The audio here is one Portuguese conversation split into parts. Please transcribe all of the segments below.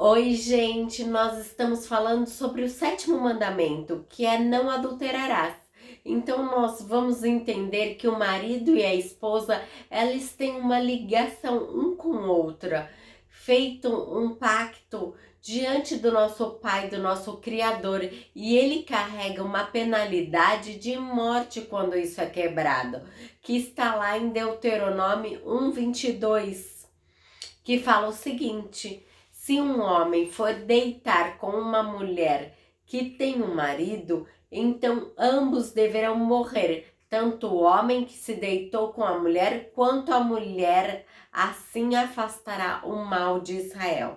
Oi, gente, nós estamos falando sobre o sétimo mandamento, que é não adulterarás. Então nós vamos entender que o marido e a esposa, eles têm uma ligação um com o outro, feito um pacto diante do nosso Pai, do nosso Criador, e ele carrega uma penalidade de morte quando isso é quebrado, que está lá em Deuteronômio 1:22, que fala o seguinte: se um homem for deitar com uma mulher que tem um marido, então ambos deverão morrer, tanto o homem que se deitou com a mulher, quanto a mulher, assim afastará o mal de Israel.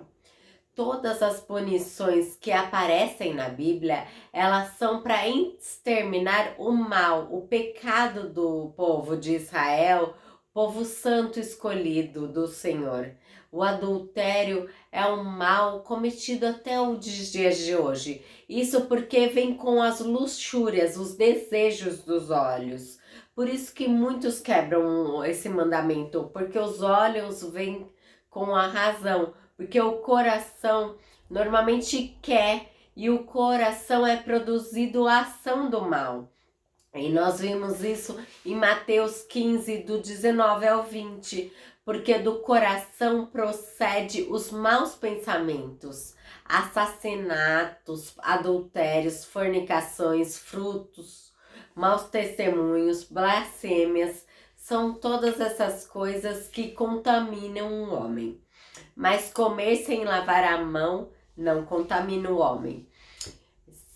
Todas as punições que aparecem na Bíblia, elas são para exterminar o mal, o pecado do povo de Israel, povo santo escolhido do Senhor. O adultério é um mal cometido até os dias de hoje. Isso porque vem com as luxúrias, os desejos dos olhos. Por isso que muitos quebram esse mandamento, porque os olhos vêm com a razão, porque o coração normalmente quer, e o coração é produzido a ação do mal. E nós vimos isso em Mateus 15, do 19 ao 20, porque do coração procede os maus pensamentos, assassinatos, adultérios, fornicações, frutos, maus testemunhos, blasfêmias, são todas essas coisas que contaminam o homem. Mas comer sem lavar a mão não contamina o homem.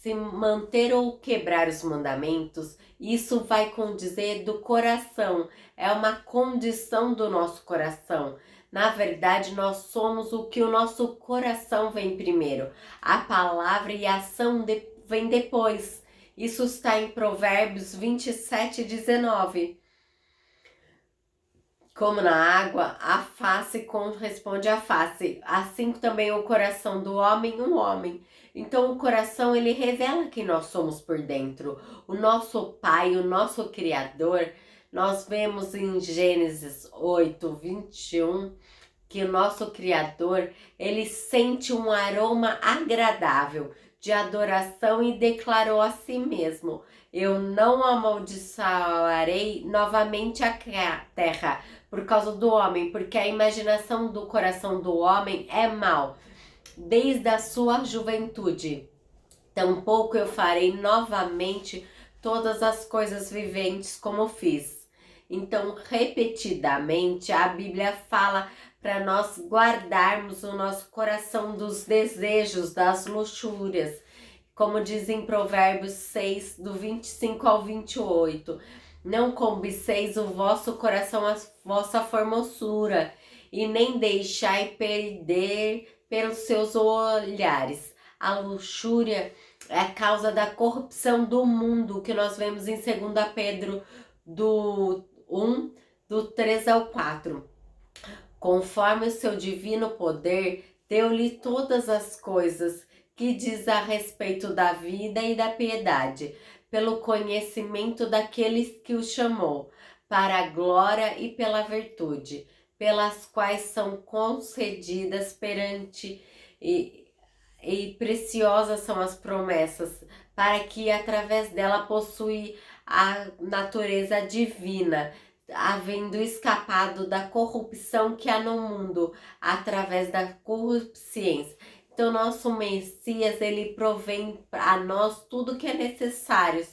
Se manter ou quebrar os mandamentos, isso vai condizer do coração, é uma condição do nosso coração. Na verdade, nós somos o que o nosso coração vem primeiro. A palavra e a ação vem depois. Isso está em Provérbios 27:19. Como na água, a face corresponde à face, assim também o coração do homem, um homem. Então o coração, ele revela quem nós somos por dentro. O nosso Pai, o nosso Criador, nós vemos em Gênesis 8:21, que o nosso Criador, ele sente um aroma agradável de adoração e declarou a si mesmo: eu não amaldiçoarei novamente a terra por causa do homem, porque a imaginação do coração do homem é mal, desde a sua juventude. Tampouco eu farei novamente todas as coisas viventes como fiz. Então, repetidamente, a Bíblia fala para nós guardarmos o nosso coração dos desejos, das luxúrias, como diz em Provérbios 6, do 25 ao 28. Não cobiceis o vosso coração a vossa formosura, e nem deixai perder pelos seus olhares. A luxúria é a causa da corrupção do mundo, que nós vemos em 2 Pedro do 1, do 3 ao 4. Conforme o seu divino poder, deu-lhe todas as coisas que diz a respeito da vida e da piedade, pelo conhecimento daqueles que o chamou, para a glória e pela virtude, pelas quais são concedidas perante e preciosas são as promessas, para que através dela possui a natureza divina, havendo escapado da corrupção que há no mundo através da corrupciência. Então, nosso Messias, ele provém a nós tudo que é necessário,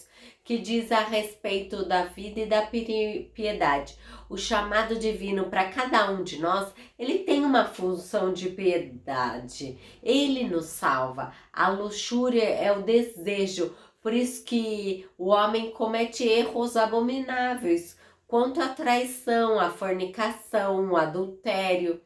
que diz a respeito da vida e da piedade. O chamado divino para cada um de nós, ele tem uma função de piedade. Ele nos salva. A luxúria é o desejo. Por isso que o homem comete erros abomináveis, quanto à traição, à fornicação, o adultério.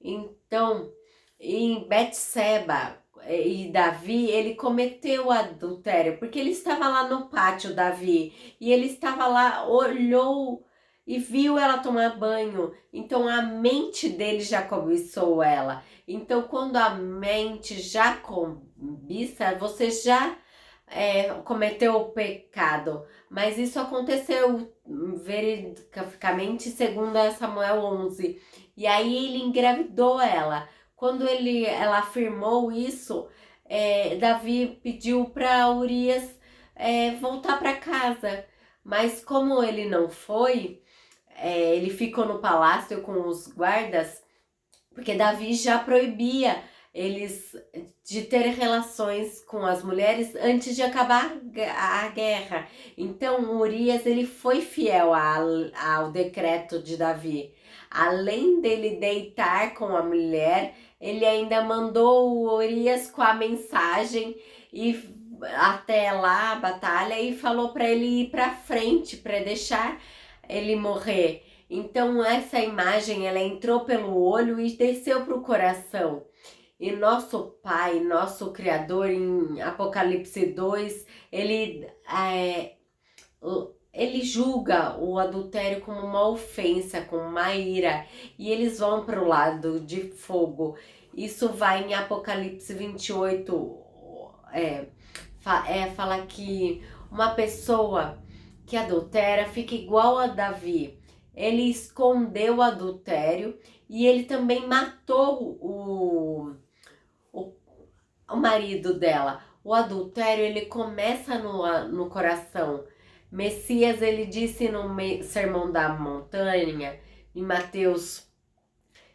Então, em Betseba e Davi, ele cometeu adultério, porque ele estava lá no pátio, Davi, e ele estava lá, olhou e viu ela tomar banho. Então a mente dele já cobiçou ela. Então quando a mente já cobiça, você já cometeu o pecado. Mas isso aconteceu verificamente segundo Samuel 11. E aí ele engravidou ela. Quando ela afirmou isso, Davi pediu para Urias voltar para casa. Mas como ele não foi, ele ficou no palácio com os guardas, porque Davi já proibia eles de ter relações com as mulheres antes de acabar a guerra. Então Urias ele foi fiel ao decreto de Davi. Além dele deitar com a mulher, ele ainda mandou o Urias com a mensagem e até lá a batalha e falou para ele ir para frente, para deixar ele morrer. Então essa imagem ela entrou pelo olho e desceu para o coração. E nosso Pai, nosso Criador, em Apocalipse 2, ele julga o adultério como uma ofensa, como uma ira, e eles vão para o lado de fogo. Isso vai em Apocalipse 28, fala que uma pessoa que adultera fica igual a Davi. Ele escondeu o adultério e ele também matou o marido dela. O adultério ele começa no coração. Messias ele disse no Sermão da Montanha, em Mateus,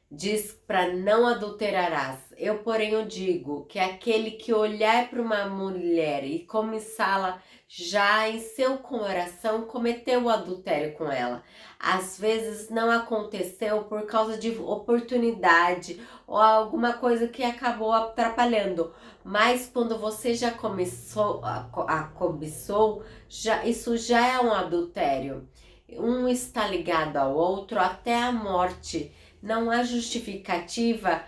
diz para não adulterarás. Eu, porém, eu digo que aquele que olhar para uma mulher e cobiçá-la já em seu coração cometeu o adultério com ela. Às vezes não aconteceu por causa de oportunidade ou alguma coisa que acabou atrapalhando. Mas quando você já começou a cobiçou, isso já é um adultério. Um está ligado ao outro até a morte. Não há justificativa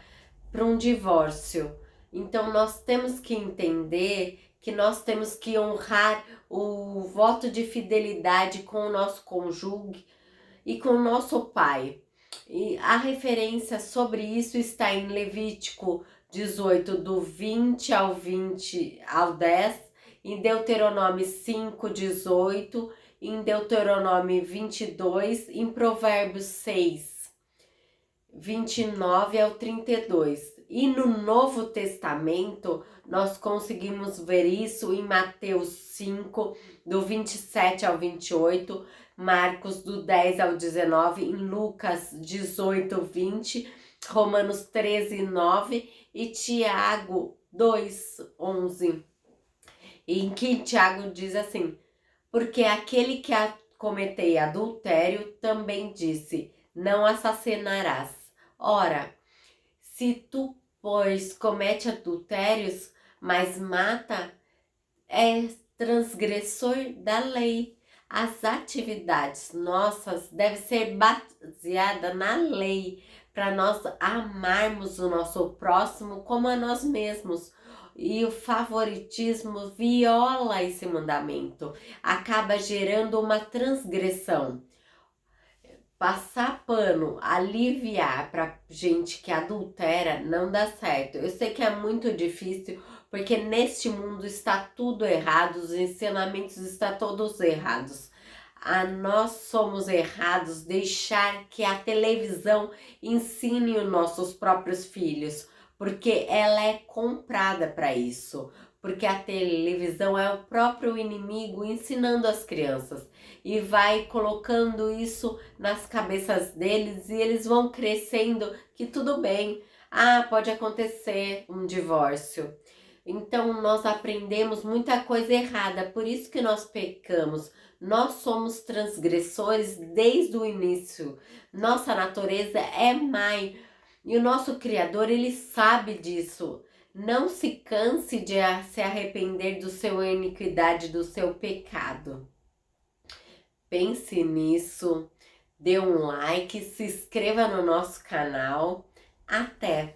para um divórcio. Então nós temos que entender que nós temos que honrar o voto de fidelidade com o nosso cônjuge e com o nosso pai. E a referência sobre isso está em Levítico 18, do 20 ao 10, em Deuteronômio 5, 18, em Deuteronômio 22, em Provérbios 6, 29 ao 32. E no Novo Testamento, nós conseguimos ver isso em Mateus 5, do 27 ao 28, Marcos do 10 ao 19, em Lucas 18, 20, Romanos 13, 9 e Tiago 2, 11. Em que Tiago diz assim: porque aquele que cometei adultério também disse, não assassinarás. Ora, se tu, pois, comete adultérios, mas mata, és transgressor da lei. As atividades nossas devem ser baseadas na lei, para nós amarmos o nosso próximo como a nós mesmos. E o favoritismo viola esse mandamento, acaba gerando uma transgressão. Passar pano, aliviar para gente que adultera não dá certo. Eu sei que é muito difícil, porque neste mundo está tudo errado, os ensinamentos estão todos errados. Nós somos errados deixar que a televisão ensine os nossos próprios filhos, porque ela é comprada para isso. Porque a televisão é o próprio inimigo ensinando as crianças e vai colocando isso nas cabeças deles e eles vão crescendo que tudo bem, pode acontecer um divórcio. Então nós aprendemos muita coisa errada, por isso que nós pecamos. Nós somos transgressores desde o início. Nossa natureza é má e o nosso Criador ele sabe disso. Não se canse de se arrepender do seu iniquidade, do seu pecado. Pense nisso, dê um like, se inscreva no nosso canal. Até!